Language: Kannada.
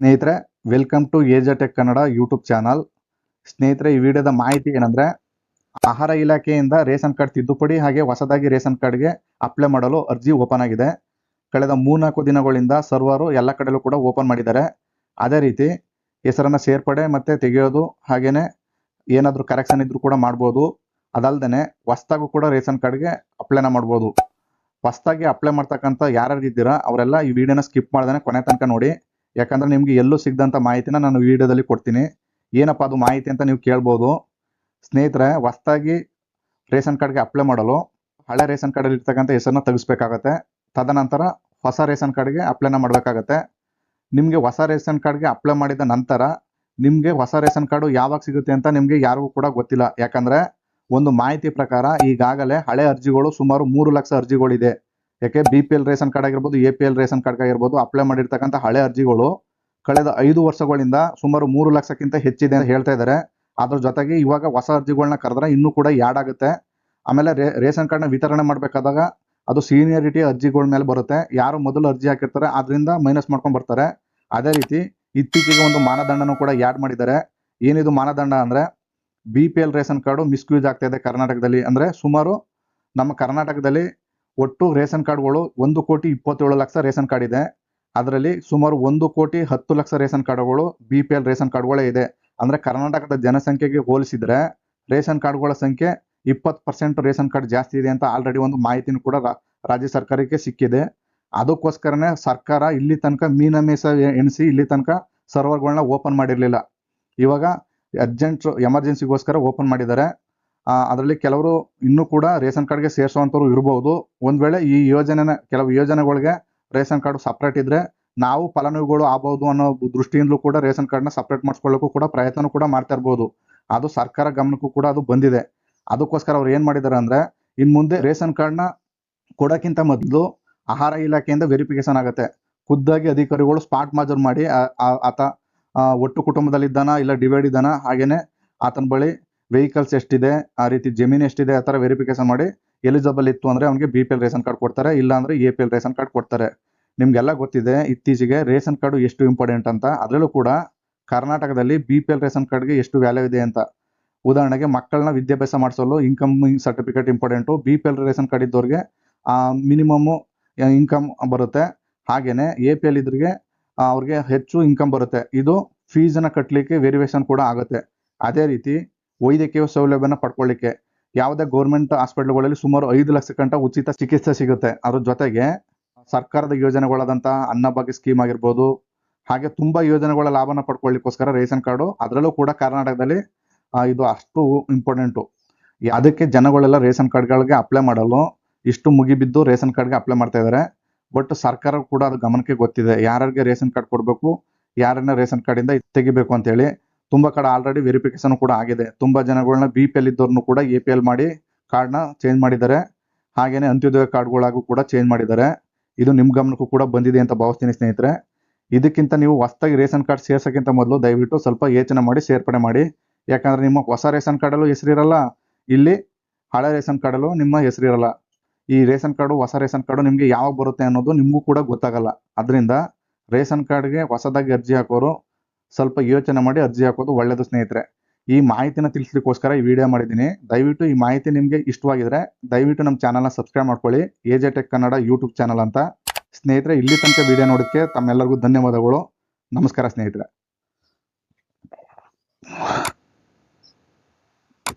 ಸ್ನೇಹಿತರೆ, welcome to AJ tech Kannada YouTube channel. ಸ್ನೇಹಿತರೆ, ಈ ವಿಡಿಯೋದ ಮಾಹಿತಿ ಏನಂದ್ರೆ, ಆಹಾರ ಇಲಾಖೆಯಿಂದ ರೇಷನ್ ಕಾರ್ಡ್ ತಿದ್ದುಪಡಿ ಹಾಗೆ ಹೊಸದಾಗಿ ರೇಷನ್ ಕಾರ್ಡ್ಗೆ ಅಪ್ಲೈ ಮಾಡಲು ಅರ್ಜಿ ಓಪನ್ ಆಗಿದೆ. ಕಳೆದ 3-4 ದಿನಗಳಿಂದ ಸರ್ವರು ಎಲ್ಲ ಕಡೆಯಲ್ಲೂ ಕೂಡ ಓಪನ್ ಮಾಡಿದ್ದಾರೆ. ಅದೇ ರೀತಿ ಹೆಸರನ್ನ ಸೇರ್ಪಡೆ ಮತ್ತೆ ತೆಗೆಯೋದು ಹಾಗೇನೆ ಏನಾದರೂ ಕರೆಕ್ಷನ್ ಇದ್ರೂ ಕೂಡ ಮಾಡ್ಬೋದು. ಅದಲ್ದೇ ಹೊಸದಾಗೂ ಕೂಡ ರೇಷನ್ ಕಾರ್ಡ್ಗೆ ಅಪ್ಲೈನ ಮಾಡ್ಬೋದು. ಹೊಸದಾಗಿ ಅಪ್ಲೈ ಮಾಡ್ತಕ್ಕಂಥ ಯಾರ್ಯಾರು ಇದ್ದೀರಾ ಅವರೆಲ್ಲ ಈ ವಿಡಿಯೋನ ಸ್ಕಿಪ್ ಮಾಡ್ದೇ ಕೊನೆ ತನಕ ನೋಡಿ. ಯಾಕಂದ್ರೆ ನಿಮ್ಗೆ ಎಲ್ಲೂ ಸಿಗದಂಥ ಮಾಹಿತಿನ ನಾನು ವಿಡಿಯೋದಲ್ಲಿ ಕೊಡ್ತೀನಿ. ಏನಪ್ಪ ಅದು ಮಾಹಿತಿ ಅಂತ ನೀವು ಕೇಳ್ಬೋದು. ಸ್ನೇಹಿತರೆ, ಹೊಸದಾಗಿ ರೇಷನ್ ಕಾರ್ಡ್ಗೆ ಅಪ್ಲೈ ಮಾಡಲು ಹಳೆ ರೇಷನ್ ಕಾರ್ಡಲ್ಲಿ ಇರ್ತಕ್ಕಂಥ ಹೆಸರನ್ನ ತೆಗಿಸ್ಬೇಕಾಗತ್ತೆ. ತದನಂತರ ಹೊಸ ರೇಷನ್ ಕಾರ್ಡ್ಗೆ ಅಪ್ಲೈನ ಮಾಡಬೇಕಾಗತ್ತೆ. ನಿಮಗೆ ಹೊಸ ರೇಷನ್ ಕಾರ್ಡ್ಗೆ ಅಪ್ಲೈ ಮಾಡಿದ ನಂತರ ನಿಮಗೆ ಹೊಸ ರೇಷನ್ ಕಾರ್ಡು ಯಾವಾಗ ಸಿಗುತ್ತೆ ಅಂತ ನಿಮಗೆ ಯಾರಿಗೂ ಕೂಡ ಗೊತ್ತಿಲ್ಲ. ಯಾಕಂದ್ರೆ ಒಂದು ಮಾಹಿತಿ ಪ್ರಕಾರ ಈಗಾಗಲೇ ಹಳೆ ಅರ್ಜಿಗಳು ಸುಮಾರು 3 ಲಕ್ಷ ಅರ್ಜಿಗಳಿದೆ. ಯಾಕೆ BPL ರೇಷನ್ ಕಾರ್ಡ್ ಆಗಿರ್ಬೋದು, APL ರೇಷನ್ ಕಾರ್ಡ್ ಆಗಿರ್ಬೋದು, ಅಪ್ಲೈ ಮಾಡಿರ್ತಕ್ಕಂಥ ಹಳೆ ಅರ್ಜಿಗಳು ಕಳೆದ 5 ವರ್ಷಗಳಿಂದ ಸುಮಾರು 3 ಲಕ್ಷಕ್ಕಿಂತ ಹೆಚ್ಚಿದೆ ಅಂತ ಹೇಳ್ತಾ ಇದ್ದಾರೆ. ಅದ್ರ ಜೊತೆಗೆ ಇವಾಗ ಹೊಸ ಅರ್ಜಿಗಳನ್ನ ಕರೆದ್ರೆ ಇನ್ನೂ ಕೂಡ ಯಾಡ್ ಆಗುತ್ತೆ. ಆಮೇಲೆ ರೇಷನ್ ಕಾರ್ಡ್ನ ವಿತರಣೆ ಮಾಡಬೇಕಾದಾಗ ಅದು ಸೀನಿಯರಿಟಿ ಅರ್ಜಿಗಳ ಮೇಲೆ ಬರುತ್ತೆ. ಯಾರು ಮೊದಲು ಅರ್ಜಿ ಹಾಕಿರ್ತಾರೆ ಅದರಿಂದ ಮೈನಸ್ ಮಾಡ್ಕೊಂಡು ಬರ್ತಾರೆ. ಅದೇ ರೀತಿ ಇತ್ತೀಚೆಗೆ ಒಂದು ಮಾನದಂಡನೂ ಕೂಡ ಯಾಡ್ ಮಾಡಿದ್ದಾರೆ. ಏನಿದು ಮಾನದಂಡ ಅಂದರೆ, BPL ರೇಷನ್ ಕಾರ್ಡು ಮಿಸ್ಯೂಸ್ ಆಗ್ತಾ ಇದೆ ಕರ್ನಾಟಕದಲ್ಲಿ. ಅಂದರೆ ಸುಮಾರು ನಮ್ಮ ಕರ್ನಾಟಕದಲ್ಲಿ ಒಟ್ಟು ರೇಷನ್ ಕಾರ್ಡ್ಗಳು 1,27,00,000 ರೇಷನ್ ಕಾರ್ಡ್ ಇದೆ. ಅದರಲ್ಲಿ ಸುಮಾರು 1,10,00,000 ರೇಷನ್ ಕಾರ್ಡ್ಗಳು BPL ರೇಷನ್ ಕಾರ್ಡ್ಗಳೇ ಇದೆ. ಅಂದರೆ ಕರ್ನಾಟಕದ ಜನಸಂಖ್ಯೆಗೆ ಹೋಲಿಸಿದರೆ ರೇಷನ್ ಕಾರ್ಡ್ಗಳ ಸಂಖ್ಯೆ 20% ರೇಷನ್ ಕಾರ್ಡ್ ಜಾಸ್ತಿ ಇದೆ ಅಂತ ಆಲ್ರೆಡಿ ಒಂದು ಮಾಹಿತಿನೂ ಕೂಡ ರಾಜ್ಯ ಸರ್ಕಾರಕ್ಕೆ ಸಿಕ್ಕಿದೆ. ಅದಕ್ಕೋಸ್ಕರನೇ ಸರ್ಕಾರ ಇಲ್ಲಿ ತನಕ ಮೀನಮೇಷ ಎಣಿಸಿ ಇಲ್ಲಿ ತನಕ ಸರ್ವರ್ಗಳನ್ನ ಓಪನ್ ಮಾಡಿರಲಿಲ್ಲ. ಇವಾಗ ಅರ್ಜೆಂಟ್ ಎಮರ್ಜೆನ್ಸಿಗೋಸ್ಕರ ಓಪನ್ ಮಾಡಿದ್ದಾರೆ. ಅದರಲ್ಲಿ ಕೆಲವರು ಇನ್ನೂ ಕೂಡ ರೇಷನ್ ಕಾರ್ಡ್ಗೆ ಸೇರಿಸುವಂಥವ್ರು ಇರ್ಬೋದು. ಒಂದು ವೇಳೆ ಈ ಕೆಲವು ಯೋಜನೆಗಳಿಗೆ ರೇಷನ್ ಕಾರ್ಡ್ ಸಪ್ರೇಟ್ ಇದ್ರೆ ನಾವು ಫಲಾನುಭವಿಗಳು ಆಗ್ಬೋದು ಅನ್ನೋ ದೃಷ್ಟಿಯಿಂದಲೂ ಕೂಡ ರೇಷನ್ ಕಾರ್ಡ್ನ ಸಪ್ರೇಟ್ ಮಾಡಿಸ್ಕೊಳ್ಳೋಕ್ಕೂ ಕೂಡ ಪ್ರಯತ್ನ ಕೂಡ ಮಾಡ್ತಾ ಇರ್ಬೋದು. ಅದು ಸರ್ಕಾರ ಗಮನಕ್ಕೂ ಕೂಡ ಅದು ಬಂದಿದೆ. ಅದಕ್ಕೋಸ್ಕರ ಅವ್ರು ಏನು ಮಾಡಿದ್ದಾರೆ ಅಂದರೆ, ಇನ್ನು ಮುಂದೆ ರೇಷನ್ ಕಾರ್ಡ್ನ ಕೊಡೋಕ್ಕಿಂತ ಮೊದಲು ಆಹಾರ ಇಲಾಖೆಯಿಂದ ವೆರಿಫಿಕೇಶನ್ ಆಗುತ್ತೆ. ಖುದ್ದಾಗಿ ಅಧಿಕಾರಿಗಳು ಸ್ಪಾಟ್ ಮಾಜರ್ ಮಾಡಿ ಆತ ಒಟ್ಟು ಕುಟುಂಬದಲ್ಲಿದ್ದಾನ ಇಲ್ಲ ಡಿವೈಡ್ ಇದ್ದಾನ, ಹಾಗೇನೆ ಆತನ ಬಳಿ ವೆಹಿಕಲ್ಸ್ ಎಷ್ಟಿದೆ, ಆ ರೀತಿ ಜಮೀನು ಎಷ್ಟಿದೆ, ಆ ಥರ ವೆರಿಫಿಕೇಶನ್ ಮಾಡಿ ಎಲಿಜಿಬಲ್ ಇತ್ತು ಅಂದರೆ ಅವನಿಗೆ BPL ರೇಷನ್ ಕಾರ್ಡ್ ಕೊಡ್ತಾರೆ, ಇಲ್ಲ ಅಂದರೆ APL ರೇಷನ್ ಕಾರ್ಡ್ ಕೊಡ್ತಾರೆ. ನಿಮಗೆಲ್ಲ ಗೊತ್ತಿದೆ ಇತ್ತೀಚೆಗೆ ರೇಷನ್ ಕಾರ್ಡು ಎಷ್ಟು ಇಂಪಾರ್ಟೆಂಟ್ ಅಂತ. ಅದರಲ್ಲೂ ಕೂಡ ಕರ್ನಾಟಕದಲ್ಲಿ BPL ರೇಷನ್ ಕಾರ್ಡ್ಗೆ ಎಷ್ಟು ವ್ಯಾಲ್ಯೂ ಇದೆ ಅಂತ. ಉದಾಹರಣೆಗೆ ಮಕ್ಕಳನ್ನ ವಿದ್ಯಾಭ್ಯಾಸ ಮಾಡಿಸಲು income certificate important. BPL ration card ಇದ್ದವ್ರಿಗೆ ಮಿನಿಮಮ್ಮು ಇನ್ಕಮ್ ಬರುತ್ತೆ. ಹಾಗೆಯೇ APL ಇದ್ರಿಗೆ ಅವ್ರಿಗೆ ಹೆಚ್ಚು ಇನ್ಕಮ್ ಬರುತ್ತೆ. ಇದು ಫೀಸನ್ನು ಕಟ್ಟಲಿಕ್ಕೆ ವೆರಿಫಿಕೇಶನ್ ಕೂಡ ಆಗುತ್ತೆ. ಅದೇ ರೀತಿ ವೈದ್ಯಕೀಯ ಸೌಲಭ್ಯನ ಪಡ್ಕೊಳ್ಳಿಕ್ಕೆ ಯಾವುದೇ ಗೌರ್ಮೆಂಟ್ ಹಾಸ್ಪಿಟಲ್ಗಳಲ್ಲಿ ಸುಮಾರು 5 ಲಕ್ಷ ಗಂಟ ಉಚಿತ ಚಿಕಿತ್ಸೆ ಸಿಗುತ್ತೆ. ಅದ್ರ ಜೊತೆಗೆ ಸರ್ಕಾರದ ಯೋಜನೆಗಳಾದಂಥ ಅನ್ನಭಾಗ್ಯ ಸ್ಕೀಮ್ ಆಗಿರ್ಬೋದು, ಹಾಗೆ ತುಂಬ ಯೋಜನೆಗಳ ಲಾಭನ ಪಡ್ಕೊಳ್ಳಿಕ್ಕೋಸ್ಕರ ರೇಷನ್ ಕಾರ್ಡು, ಅದರಲ್ಲೂ ಕೂಡ ಕರ್ನಾಟಕದಲ್ಲಿ ಇದು ಅಷ್ಟು ಇಂಪಾರ್ಟೆಂಟು. ಅದಕ್ಕೆ ಜನಗಳೆಲ್ಲ ರೇಷನ್ ಕಾರ್ಡ್ಗಳಿಗೆ ಅಪ್ಲೈ ಮಾಡಲು ಇಷ್ಟು ಮುಗಿಬಿದ್ದು ರೇಷನ್ ಕಾರ್ಡ್ಗೆ ಅಪ್ಲೈ ಮಾಡ್ತಾ ಇದ್ದಾರೆ. ಬಟ್ ಸರ್ಕಾರ ಕೂಡ ಅದು ಗಮನಕ್ಕೆ ಗೊತ್ತಿದೆ, ಯಾರ್ಯಾರಿಗೆ ರೇಷನ್ ಕಾರ್ಡ್ ಕೊಡಬೇಕು, ಯಾರನ್ನ ರೇಷನ್ ಕಾರ್ಡಿಂದ ತೆಗಿಬೇಕು ಅಂತೇಳಿ. ತುಂಬ ಕಡೆ ಆಲ್ರೆಡಿ ವೆರಿಫಿಕೇಶನ್ ಕೂಡ ಆಗಿದೆ. ತುಂಬ ಜನಗಳನ್ನ BPL ಇದ್ದವ್ರನ್ನು ಕೂಡ APL ಮಾಡಿ ಕಾರ್ಡ್ನ ಚೇಂಜ್ ಮಾಡಿದ್ದಾರೆ. ಹಾಗೆಯೇ ಅಂತ್ಯೋದಯ ಕಾರ್ಡ್ಗಳಾಗೂ ಕೂಡ ಚೇಂಜ್ ಮಾಡಿದ್ದಾರೆ. ಇದು ನಿಮ್ಮ ಗಮನಕ್ಕೂ ಕೂಡ ಬಂದಿದೆ ಅಂತ ಭಾವಿಸ್ತೀನಿ ಸ್ನೇಹಿತರೆ. ಇದಕ್ಕಿಂತ ನೀವು ಹೊಸದಾಗಿ ರೇಷನ್ ಕಾರ್ಡ್ ಸೇರ್ಸೋಕ್ಕಿಂತ ಮೊದಲು ದಯವಿಟ್ಟು ಸ್ವಲ್ಪ ಯೋಚನೆ ಮಾಡಿ ಸೇರ್ಪಡೆ ಮಾಡಿ. ಯಾಕಂದರೆ ನಿಮ್ಮ ಹೊಸ ರೇಷನ್ ಕಾರ್ಡಲ್ಲೂ ಹೆಸರಿರಲ್ಲ, ಇಲ್ಲಿ ಹಳೆ ರೇಷನ್ ಕಾರ್ಡಲ್ಲೂ ನಿಮ್ಮ ಹೆಸರಿರಲ್ಲ. ಈ ರೇಷನ್ ಕಾರ್ಡು ಹೊಸ ರೇಷನ್ ಕಾರ್ಡು ನಿಮಗೆ ಯಾವಾಗ ಬರುತ್ತೆ ಅನ್ನೋದು ನಿಮಗೂ ಕೂಡ ಗೊತ್ತಾಗಲ್ಲ. ಅದರಿಂದ ರೇಷನ್ ಕಾರ್ಡ್ಗೆ ಹೊಸದಾಗಿ ಅರ್ಜಿ ಹಾಕೋರು ಸ್ವಲ್ಪ ಯೋಚನೆ ಮಾಡಿ ಅರ್ಜಿ ಹಾಕೋದು ಒಳ್ಳೆಯದು ಸ್ನೇಹಿತರೆ. ಈ ಮಾಹಿತಿನ ತಿಳಿಸ್ಲಿಕ್ಕೋಸ್ಕರ ಈ ವಿಡಿಯೋ ಮಾಡಿದ್ದೀನಿ. ದಯವಿಟ್ಟು ಈ ಮಾಹಿತಿ ನಿಮಗೆ ಇಷ್ಟವಾಗಿದ್ರೆ ದಯವಿಟ್ಟು ನಮ್ಮ ಚಾನಲ್ನ ಸಬ್ಸ್ಕ್ರೈಬ್ ಮಾಡ್ಕೊಳ್ಳಿ, AJ tech Kannada YouTube channel ಅಂತ. ಸ್ನೇಹಿತರೆ, ಇಲ್ಲಿ ತನಕ ವಿಡಿಯೋ ನೋಡೋಕ್ಕೆ ತಮ್ಮೆಲ್ಲರಿಗೂ ಧನ್ಯವಾದಗಳು. ನಮಸ್ಕಾರ ಸ್ನೇಹಿತರೆ.